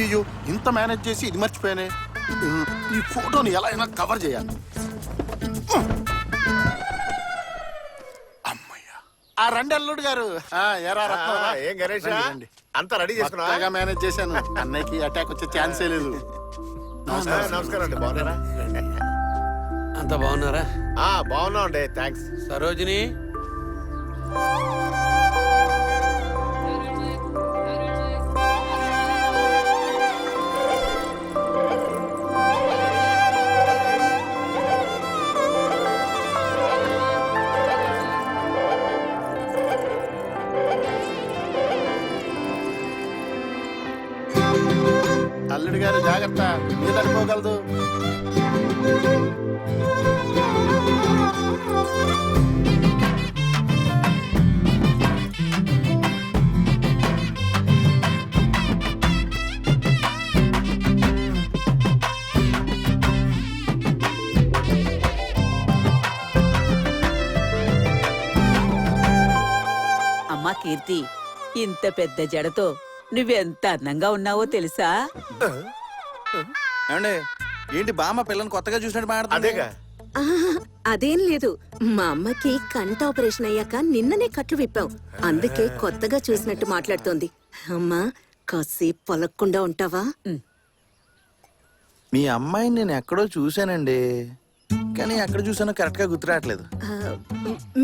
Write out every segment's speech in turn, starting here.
అయ్యో ఇంత మేనేజ్ చేసి ఇది మర్చిపోయానే. ఈ ఫోటోని ఎలా అయినా కవర్ చేయాలి. అమ్మయ్యా. ఆ రండి అల్లుడు గారు. ఎరా రత్నం, ఏం గణేష్ అంతా రెడీ చేసుకున్నా? మేనేజ్ చేశాను. అన్నయ్యకి అటాక్ వచ్చే ఛాన్సే లేదు. నమస్కారం అండి, బాగున్నారా? అంత బాగున్నారా? బాగున్నాం అండి, థ్యాంక్స్. సరోజిని, అల్లుడు గారు జాగ్రత్త, మీద అనుకోగలదు. అమ్మా కీర్తి, ఇంత పెద్ద జడతో నువ్వెంత అందంగా ఉన్నావో తెలుసా? ఏమండి, ఏంటి బామ్మ పిల్లని కొత్తగా చూసినట్టు మాట్లాడుతుంది? అదేగా. అదేం లేదు, మా అమ్మకి కంట ఆపరేషన్ అయ్యాక నిన్ననే కట్లు విప్పాం, అందుకే కొత్తగా చూసినట్టు మాట్లాడుతోంది. అమ్మా కాసేపు పొలక్కుండా ఉంటావా? మీ అమ్మాయిని నేను ఎక్కడో చూశానండి, కానీ ఎక్కడ చూసానో కరెక్ట్ గా గుర్తురావట్లేదు.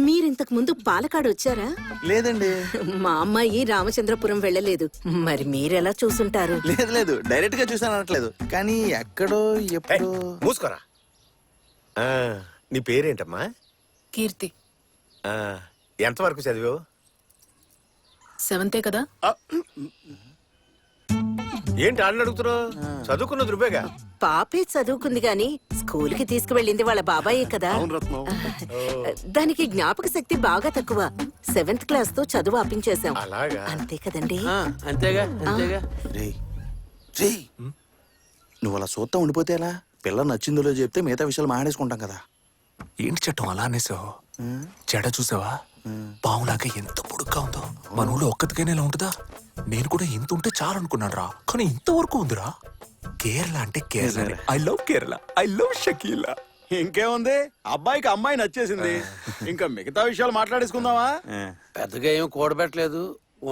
మీరింతకు ముందు పాలకాడు వచ్చారా? లేదండి. మా అమ్మాయి రామచంద్రపురం వెళ్ళలేదు, మరి మీరెలా చూసుంటారు? లేదు లేదు, డైరెక్ట్ గా చూసాను అనట్లేదు, కానీ ఎక్కడో ఎప్పుడో. మూసుకోరా. నీ పేరేంటమ్మా? కీర్తి. ఎంతవరకు చదివావు? 7th కదా. ఏంటి ఆడిని అడుగుతున్నావు? చదువుకున్నది రుబేగా. పాపే చదువుకుంది గాని స్కూల్ కి తీసుకువెళ్ళింది వాళ్ళ బాబాయే కదా. దానికి జ్ఞాపక శక్తి బాగా తక్కువ. 7th క్లాస్ తో చదువు ఆపించేశాం. అలాగా? అంతే కదండి. అంతేగా అంతేగా. నువ్వు అలా సూత్తా ఉండిపోతే ఎలా? పిల్ల నచ్చిందో చెప్తే మిగతా విషయాలు మాట్లాడేసుకుంటాం కదా. ఏంటి చట్టం అలా అనేసావు? జడ చూసావా? పావులాగా ఎంత పొడుగ్గా ఉందో. మన ఊళ్ళో ఒక్కతికైనా ఇలా ఉంటుందా? నేను కూడా ఇంత ఉంటే చాలు అనుకున్నాను రా, కానీ ఇంతవరకు ఉందిరా. కేరళ అంటే Kerala. I love Kerala, I love Shakeela. ఇంకేముంది, అబ్బాయికి అమ్మాయి నచ్చేసింది, ఇంకా మిగతా విషయాలు మాట్లాడేసుకుందామా? పెద్దగా ఏం కూడబెట్టలేదు,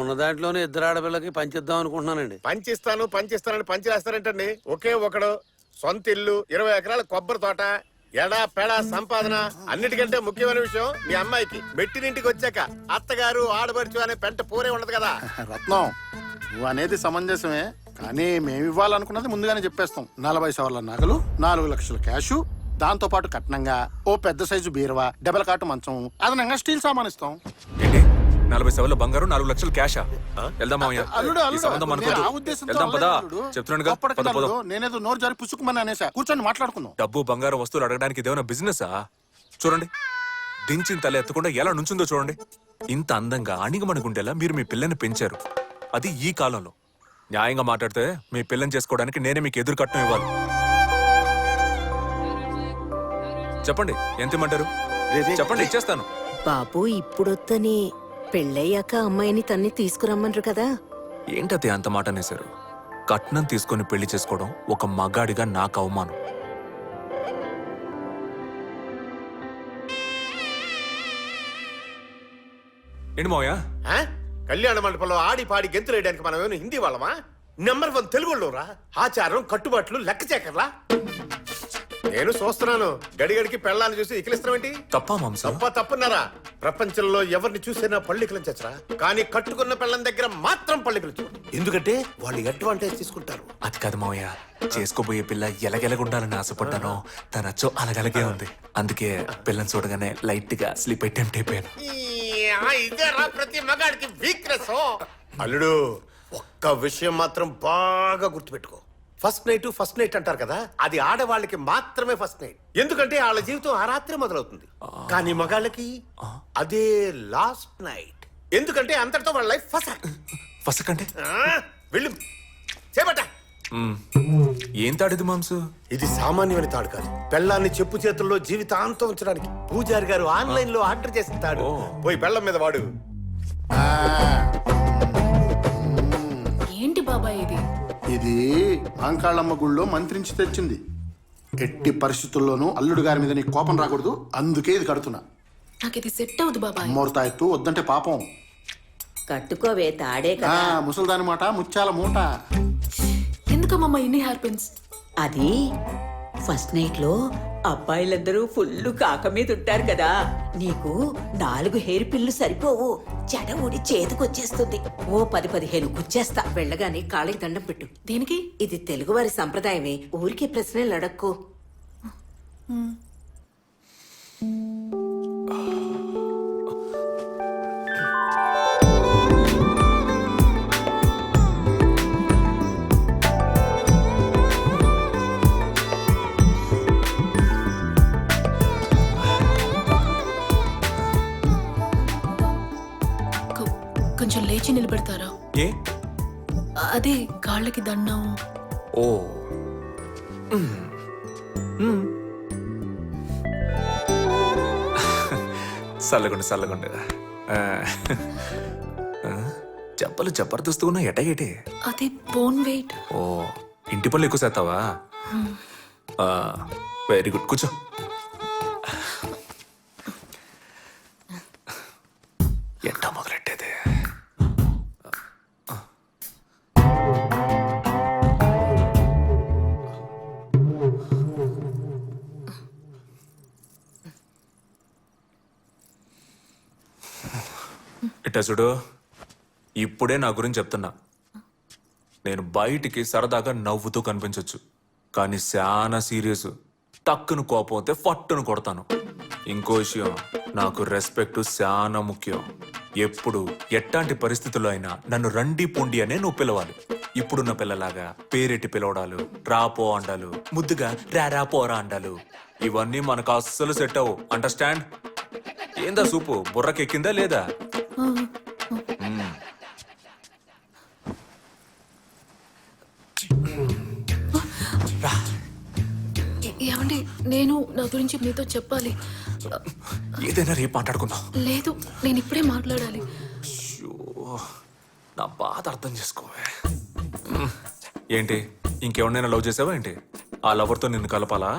ఉన్న దాంట్లోనే ఇద్దరు ఆడపిల్లకి పంచిద్దాం అనుకుంటున్నానండి. పంచిస్తానని పంచిలేస్తారంటండి. ఒకే ఒకడు, సొంత ఇల్లు, 20 ఎకరాల కొబ్బరి తోట, ఎడా పెడా సంపాదన. అన్నిటికంటే ముఖ్యమైన విషయం, మీ అమ్మాయికి మెట్టినింటికి వచ్చాక అత్తగారు ఆడబడుచు అనే పెంట పూరే ఉండదు కదా. రత్నం, నువ్వు అనేది సమంజసమే, కానీ మేము ఇవ్వాలనుకున్నది ముందుగానే చెప్పేస్తాం. 40 సవర్ల నగలు, 4 లక్షల క్యాషు, దాంతో పాటు కట్నంగా ఓ పెద్ద సైజు బీరువా, డబల్ కాటు మంచం, అదనంగా స్టీల్ సామాన్ ఇస్తాం. 40 సవర్ల బంగారు, 4 లక్షలు క్యాషా? వెళ్దాం మామయ్య. నేనేదో నోరు జారి పుచ్చుకోమని అనేసా. కూర్చొని మాట్లాడుకుందాం. డబ్బు బంగారం వస్తువులు అడగడానికి ఇదేమైనా బిజినెసా? చూడండి, దించిన తల ఎత్తకుండా ఎలా నుంచుందో చూడండి. ఇంత అందంగా అణిగమణిగుండేలా మీరు మీ పిల్లని పెంచారు, అది ఈ కాలంలో. న్యాయంగా మాట్లాడితే మీ పిల్లని చేసుకోవడానికి నేనే మీకు ఎదురు కట్నం ఇవ్వాలి. చెప్పండి, ఎంత ఇమ్మంటారు? చెప్పండి, ఇచ్చేస్తాను. బాబు ఇప్పుడొత్తని, పెళ్ళయ్యాక అమ్మాయిని తన్ని తీసుకురమ్మన్రు కదా. ఏంటది అంత మాట అనేశారు? కట్నం తీసుకొని పెళ్లి చేసుకోవడం ఒక మగాడిగా నాకు అవమానం. ఏంటి మావయ్య? కళ్యాణ మండపంలో ఆడి పాడి గెంతులు వేయడానికి మనం ఏమైనా హిందీ వాళ్ళమా? నెంబర్ 1 తెలుగులోరా. ఆచారం కట్టుబాట్లు లెక్క చేకర్లా. నేను చూస్తున్నాను, గడిగడికి పెళ్ళాన్ని చూసి ఇకిలిస్తామేంటి? తప్ప మాంసం. తప్పున్నారా? ప్రపంచంలో ఎవరిని చూసినా పళ్ళికిలించరా, కానీ కట్టుకున్న పెళ్ళం దగ్గర మాత్రం పళ్ళికిలించు. ఎందుకంటే వాళ్ళు అడ్వాంటేజ్ తీసుకుంటారు. అది కాదు మావయ్య, చేసుకోబోయే పిల్ల ఎలగెలగుండాలని ఆశపడ్డాను, తనచ్చో అలగలగే ఉంది. అందుకే పిల్లని చూడగానే లైట్ గా స్లీప్ అటెంప్ట్ అయిపోయాను. ఇదేరా ప్రతి మగాడికి వీక్నెస్. అల్లుడు, ఒక్క విషయం మాత్రం బాగా గుర్తుపెట్టుకో. ఫస్ట్ నైట్ అంటారు కదా, అది ఆడవాళ్ళకి మాత్రమే ఫస్ట్ నైట్. ఎందుకంటే వాళ్ళ జీవితం ఆ రాత్రి మొదలవుతుంది. కానీ మగాళ్ళకి అదే లాస్ట్ నైట్. ఎందుకంటే అంతటితో వాళ్ళ లైఫ్ ఫస్ట్ అంటే వెళ్ళు చేపట్ట. ఏం తాడేది మాంసు? ఇది సామాన్యమైన తాడు కాదు. పెళ్ళాన్ని చెప్పు చేతుల్లో జీవితాంతం ఉంచడానికి పూజారి గారు ఆన్లైన్ లో ఆర్డర్ చేసిన తాడు. పోయి పెళ్ళం మీద వాడు. ఏంటి బాబాయ్ ఇది? ఇది మాంకాళమ్మ గుళ్ళో మంత్రించి తెచ్చింది. ఎట్టి పరిస్థితుల్లోనూ అల్లుడు గారి మీద నీకు కోపం రాకూడదు, అందుకే ఇది కడుతున్నా. నాకు ఇది సెట్ అవుదు బాబాయ్. అమ్మోరుతాయత్తు వద్దంటే పాపం. కట్టుకోవే తాడే కదా. ముసల్దాని మాట ముత్యాల మూట. ఎందుకమ్మా ఇన్ని హెయిర్ పిన్స్? అది ఫస్ట్ నైట్ లో అబ్బాయిలందరూ ఫుల్ కాక మీద ఉంటారు కదా, నీకు 4 హెయిర్ పిల్లు సరిపోవు. జడ ఊడి చేతికొచ్చేస్తుంది. ఓ 10-15 గుచ్చేస్తా. వెళ్ళగానే కాళ్ళకి దండం పెట్టు. దీనికి ఇది తెలుగువారి సంప్రదాయమే, ఊరికే ప్రశ్నలు అడక్కు. కొంచెం లేచి నిలబెడతారా? ఏ అదే కాళ్ళకి దండం. ఓ చల్లగుండు చల్లగుండు. చెప్పలు జబర్దస్త్ ఉన్నా ఎటగేటి. అది బోన్ వెయిట్. ఓ ఇంటి పనులు ఎక్కువ చేస్తావా? వెరీ గుడ్, కూర్చో. ఎంట మొదలెట్టేది. ఇట్టా చూడు, ఇప్పుడే నా గురించి చెప్తున్నా. నేను బయటికి సరదాగా నవ్వుతూ కనిపించొచ్చు, కానీ చాలా సీరియస్. టక్కును కోపం అయితే ఫట్టును కొడతాను. ఇంకో విషయం, నాకు రెస్పెక్ట్ చాలా ముఖ్యం. ఎప్పుడు ఎట్లాంటి పరిస్థితుల్లో అయినా నన్ను రండి పొండి అనే నువ్వు పిలవాలి. ఇప్పుడున్న పిల్లలాగా పేరెట్టి పిలవడాలు, రాపో అండాలు, ముద్దుగా రారా పోరా అండాలు, ఇవన్నీ మనకు అస్సలు సెట్ అవ్వు. అండర్స్టాండ్? ఏందా సూపు బుర్రకెక్కిందా లేదా? ఏమండి, నేను నా గురించి మీతో చెప్పాలి. ఏదైనా రేపు మాట్లాడుకుందాం. లేదు, నేను ఇప్పుడే మాట్లాడాలి. అయ్యో, నా బాధ అర్థం చేసుకోవే. ఏంటి, ఇంకెవరినైనా లవ్ చేసావా ఏంటి? ఆ లవర్తో నిన్ను కలపాలా?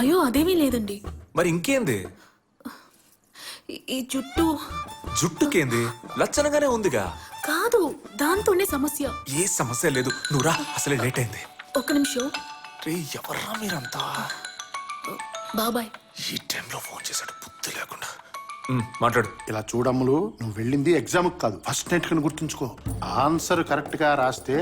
అయ్యో అదేమీ లేదండి. మరి ఇంకేంది? ఈ జుట్టు జుట్టుకేంది? లచ్చనగానే ఉందిగా. కాదు, దాంతోనే సమస్య. ఏ సమస్య లేదు, నువ్వురా, అసలే లేట్ అయింది. ఒక్క నిమిషం. రే ఎవర్రా మీరంతా? బాబాయ్ ఈ టైంలో ఫోన్ చేశాడు, బుద్ధి లేకుండా. మాట్లాడు. ఇలా చూడమ్ములు, నువ్వు వెళ్ళింది ఎగ్జామ్ కాదు, ఫస్ట్ నైట్ కని గుర్తుంచుకో. ఆన్సర్ కరెక్ట్ గా రాస్తే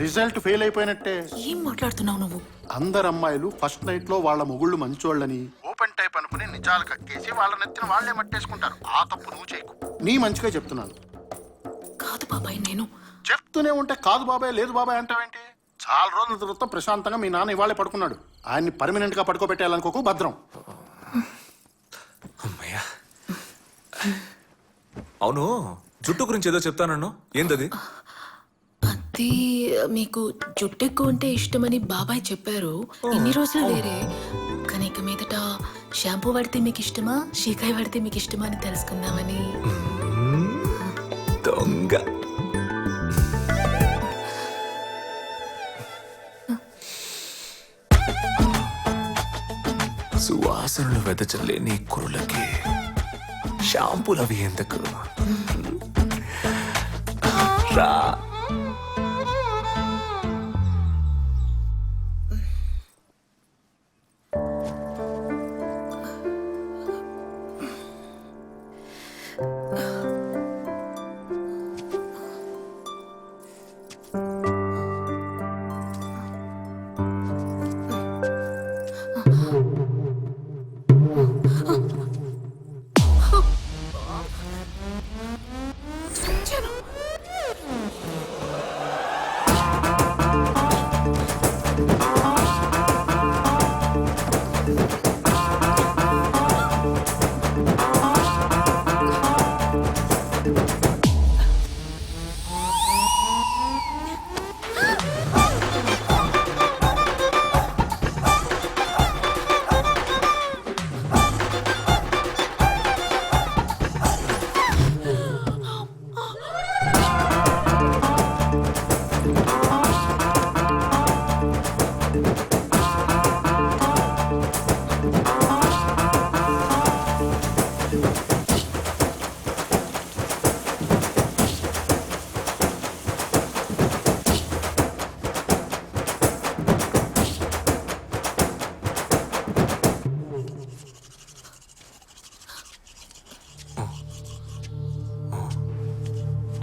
రిజల్ట్ ఫెయిల్ అయిపోయినట్టే. ఏం మాట్లాడుతున్నావు నువ్వు? అందరు అమ్మాయిలు ఫస్ట్ నైట్ లో వాళ్ళ మొగుళ్ళు మంచోళ్ళని ఓపెన్ టైప్ అనుకుని నిజాలు కక్కేసి వాళ్ళ నెత్తిన వాళ్లే మట్టేసుకుంటారు. ఆ తప్పు నువ్వు చేయకు. నీ మంచిగా చెప్తున్నాను. కాదు బాబాయ్, నేను చెప్తూనే ఉంటే కాదు బాబాయ్ లేదు బాబాయ్ అంటావేంటి? చాలా రోజుల తర్వాత ప్రశాంతంగా మీ నాన్న ఇవాళే పడుకున్నాడు. ఆయన్ని పర్మనెంట్ గా పడుకోబెట్టాలనుకోకు, భద్రం. అమ్మయ్యా. అవును, జుట్టు గురించి ఏదో చెప్తానన్ను, ఏంటది? అది మీకు జుట్టు ఎక్కువ అంటే ఇష్టమని బాబాయ్ చెప్పారు. ఇన్ని రోజులు వేరే, కానీ ఇక మీదట షాంపూ వాడితే మీకు ఇష్టమా, షీకాయ వాడితే మీకు ఇష్టమా అని తెలుసుకుందామని. దొంగ. సువాసనలు వెదచల్లే నీ కురులకి షాంపూలవి ఎందుకు? రా.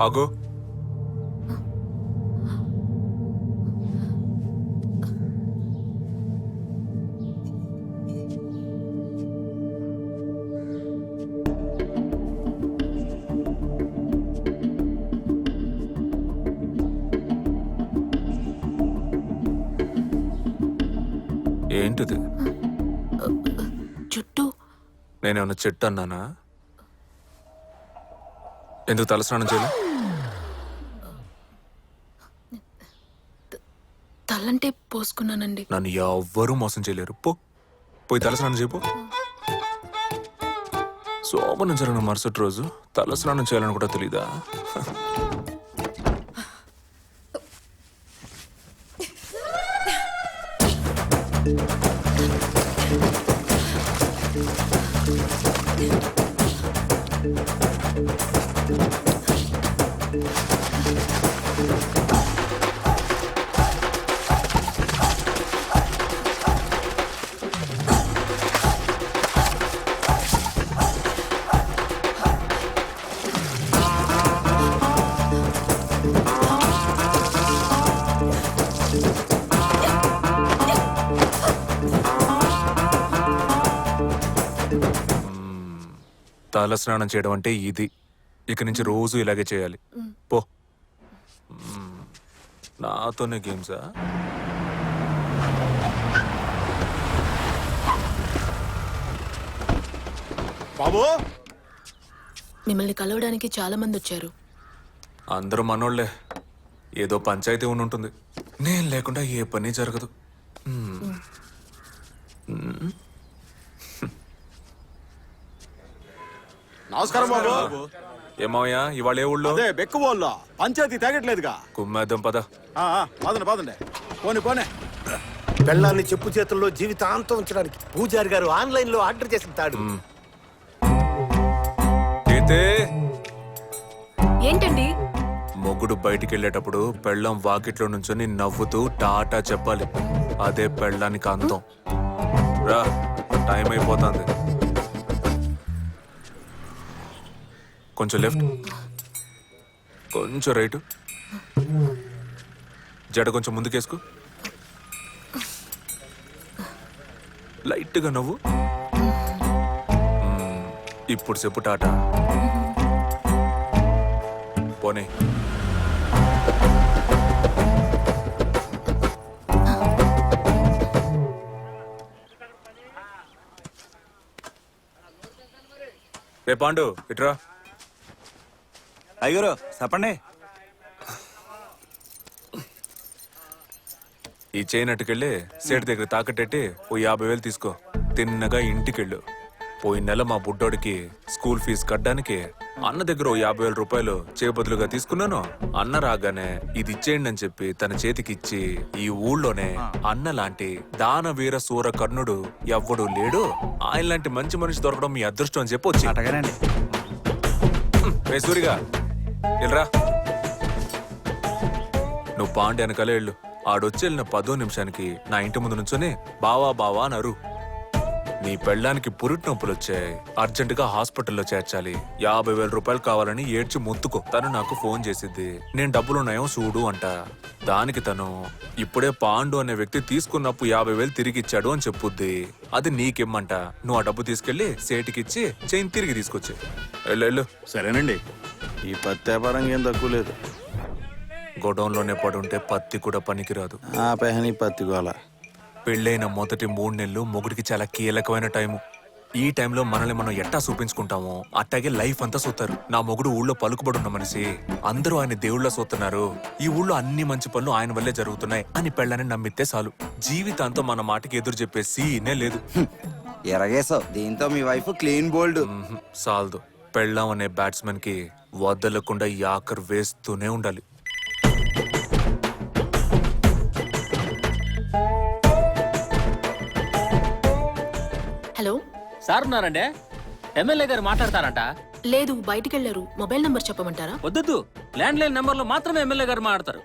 ఆగు. ఏంటిది? జుట్టు నేనేమన్నా చెట్టు అన్నానా? ఎందుకు తలస్నానం చేయలే? తలంటే పోసుకున్నానండి. నన్ను ఎవ్వరూ మోసం చేయలేరు. పోయి తలస్నానం చేయపో. శోభనం జరిగిన మరుసటి రోజు తలస్నానం చేయాలని కూడా తెలీదా? తల స్నానం చేయడం అంటే ఇది. ఇక నుంచి రోజు ఇలాగే చేయాలి. పో. నాతోనే గేమ్సా? బాబు మిమ్మల్ని కలవడానికి చాలా మంది వచ్చారు. అందరూ మనోళ్లే. ఏదో పంచాయతీ ఉంటుంది. నేను లేకుండా ఏ పని జరగదు. నమస్కారం బాబు. ఏమయ్యా ఇవాళ ఏ ఊళ్ళో? అదే బెక్కు వాళ్ళ పంచాయతీ తాగట్లేదుగా. కుమ్మేద్దాం పద. పదండి పోనే. పెళ్ళాన్ని చెప్పు చేతుల్లో జీవితాంతం ఉంచడానికి పూజారి గారు ఆన్లైన్ లో ఆర్డర్ చేసిన తాడు. అయితే ఏంటండి? మొగుడు బయటికి వెళ్ళేటప్పుడు పెళ్ళం వాకిట్లో నుంచొని నవ్వుతూ టాటా చెప్పాలి. అదే పెళ్ళానికి అందం. రా, టైం అయిపోతుంది. కొంచెం లెఫ్ట్, కొంచెం రైట్, జడ కొంచెం ముందుకేసుకో, లైట్గా నవ్వు. ఇప్పుడు చెప్పు టాటా. పోనీ. రే పాండు ఇట్రా. అయ్యూరు చెప్పండి. ఈ చైన్ అట్టుకెళ్ళి సేటు దగ్గర తాకట్టెట్టి ఓ 50,000 తీసుకో. తిన్నగా ఇంటికెళ్ళు. పోయిన నెల మా బుడ్డోడికి స్కూల్ ఫీజు కట్టడానికి అన్న దగ్గర ఓ 50,000 రూపాయలు చేబదులుగా తీసుకున్నాను. అన్న రాగానే ఇది ఇచ్చేయండి అని చెప్పి తన చేతికి ఇచ్చి, ఈ ఊళ్ళోనే అన్న లాంటి దానవీర సూర కర్ణుడు ఎవ్వడూ లేడు, ఆయన లాంటి మంచి మనిషి దొరకడం మీ అదృష్టం అని చెప్పి వచ్చి. అటగానండి. సూరిగా వెళ్ళరా. నువ్వు పాండి వెనకాలే వెళ్ళు. ఆడొచ్చి వెళ్ళిన 10వ నిమిషానికి నా ఇంటి ముందు నుంచొని బావా బావా అనరు. నీ పెళ్ళానికి పురిటి నొప్పులు వచ్చాయి, అర్జెంటుగా హాస్పిటల్లో చేర్చాలి, 50,000 రూపాయలు కావాలని ఏడ్చి మొత్తుకో. తను నాకు ఫోన్ చేసిద్ది, నేను డబ్బులున్నాయో చూడు అంట. దానికి తను ఇప్పుడే పాండు అనే వ్యక్తి తీసుకున్నప్పు 50,000 తిరిగి ఇచ్చాడు అని చెప్పుద్ది. అది నీకిమ్మంట. నువ్వు ఆ డబ్బు తీసుకెళ్లి సేటికిచ్చి చైన్ తిరిగి తీసుకొచ్చి వెళ్ళు. సరేనండి. ఈ పత్తి వ్యాపారం ఏం తక్కువ లేదు. గొడౌన్లోనే పడుంటే పత్తి కూడా పనికిరాదు. ఆ పెహని పత్తి గోల. పెళ్ళైన మొదటి 3 నెలలు మొగుడికి చాలా కీలకమైన టైము. ఈ టైంలో మనల్ని మనం ఎట్టా చూపించుకుంటామో అట్టాగే లైఫ్ అంతా చూస్తారు. నా మొగుడు ఊళ్ళో పలుకుబడున్న మనిషి, అందరూ ఆయన దేవుళ్ళ చూస్తున్నారు, ఈ ఊళ్ళో అన్ని మంచి పనులు ఆయన వల్లే జరుగుతున్నాయి అని పెళ్ళని నమ్మితే చాలు. జీవితాంతం మన మాటకి ఎదురు చెప్పే సీనే లేదు. ఎరగేసావు. దీంతో మీ వైఫ్ క్లీన్ బోల్డ్. సాల్దు. పెళ్ళాం అనే బ్యాట్స్మెన్ కి వదలకుండా యాకర్ వేస్తూనే ఉండాలి. హలో సార్ ఉన్నారండి. ఎమ్మెల్యే గారు మాట్లాడతారంట. లేదు, బయటికి వెళ్ళారు. మొబైల్ నంబర్ చెప్పమంటారా? వద్దు, ల్యాండ్ లైన్ నెంబర్ లో మాత్రమే ఎమ్మెల్యే గారు మాట్లాడతారు.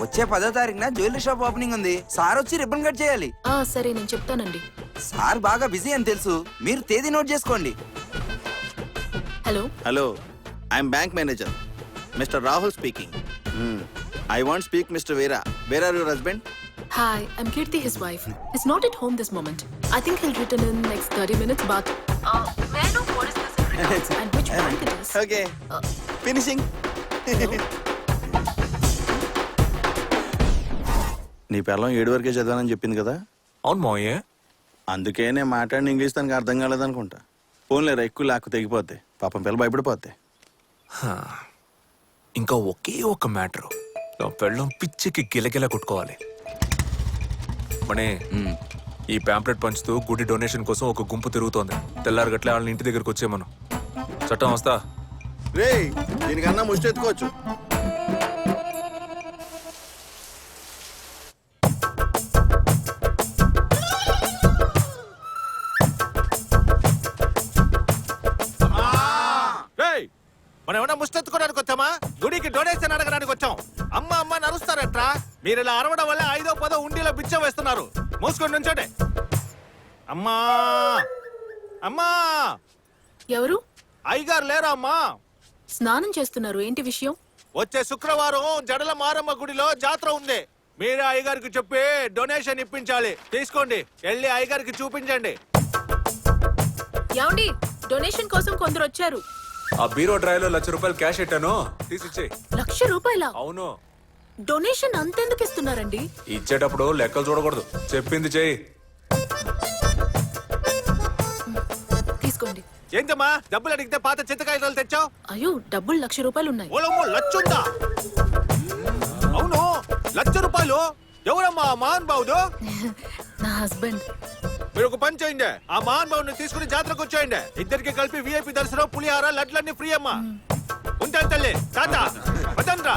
వచ్చే 10వ తారీఖున జ్యువెలరీ షాప్ ఓపెనింగ్ ఉంది. సార్ వచ్చి రిబ్బన్ కట్ చేయాలి. సరే, నేను చెప్తానండి. సార్ బాగా బిజీ అని తెలుసు, మీరు తేదీ నోట్ చేసుకోండి. Hello hello, I'm bank manager. Mister Rahul speaking. I want speak mister Veera. Where are your husband? Hi, I'm Kirti, his wife. He's not at home this moment. I think he'll return in next 30 minutes, but... may I know what is this in regards and which bank it is? Okay finishing. నీ పిల్లం 7 వరకే చదివానని చెప్పింది కదా, అవును మావయ్య. అందుకే నేను మాట్లాడిన ఇంగ్లీష్ తనకు అర్థం కాలేదనుకుంటా. ఫోన్లేరా ఎక్కువ లాక్కు తెగిపోతే పాపం పిల్ల భయపడిపోతే. ఇంకా ఒకే ఒక మ్యాటర్, నా పెళ్ళం పిచ్చికి గిలగిల కొట్టుకోవాలి. మనే ఈ ప్యాంప్లెట్ పంచుతూ గుడి డొనేషన్ కోసం ఒక గుంపు తిరుగుతోంది. తెల్లారగట్లే వాళ్ళని ఇంటి దగ్గరకు వచ్చేమను. చట్టం వస్తా. రే దీనికన్నా ముష్టి ఎత్తుకోవచ్చు. మనం ఏమన్నా ముష్టెత్తుకోవడానికి వచ్చామా? గుడికి డొనేషన్ అడగడానికి వచ్చాం. అమ్మ అమ్మ నరుస్తారట్రా. మీరు ఇలా అరవడం వల్ల 5వ 10వ ఉండిలో బిచ్చం వేస్తున్నారు. మూసుకొని నుంచోటే. అమ్మా అమ్మా, ఎవరు? అయ్యగారు లేరా అమ్మా? స్నానం చేస్తున్నారు. ఏంటి విషయం? వచ్చే శుక్రవారం జడల మారమ్మ గుడిలో జాతర ఉంది. మీరే అయ్యగారికి చెప్పి డొనేషన్ ఇప్పించాలి. తీసుకోండి, వెళ్ళి అయ్యగారికి చూపించండి. ఏమండి, డొనేషన్ కోసం కొందరు వచ్చారు. ఆ బీరో డ్రైవ్ లో ₹1,00,000 క్యాష్ పెట్టాను, తీసిచ్చే. ₹1,00,000? అవును. డొనేషన్ అంతెందుకు ఇస్తున్నారండి? ఇచ్చేటప్పుడు లెక్కలు చూడకూడదు, చెప్పింది చెయ్యి. తీసుకోండి. ఏంటమ్మా డబ్బులు అడిగితే పాత చింతకాయలు తెచ్చావు? అయ్యో, డబ్బులు ₹1,00,000 ఉన్నాయి. ఓలమ్మో, లచ్చుందా? అవును, ₹1,00,000. ఎవరమ్మా మహాన్ బావుడు? నా హస్బెండ్. మీరు ఒక పని చేయండి, ఆ మహాన్ బావుని తీసుకుని జాతరకు వచ్చేయండి. ఇద్దరికి కలిపి VIP దర్శనం, పులిహార, లడ్లన్నీ ఫ్రీ అమ్మా. ఉంటాను తల్లి, తాత వదండ్రా.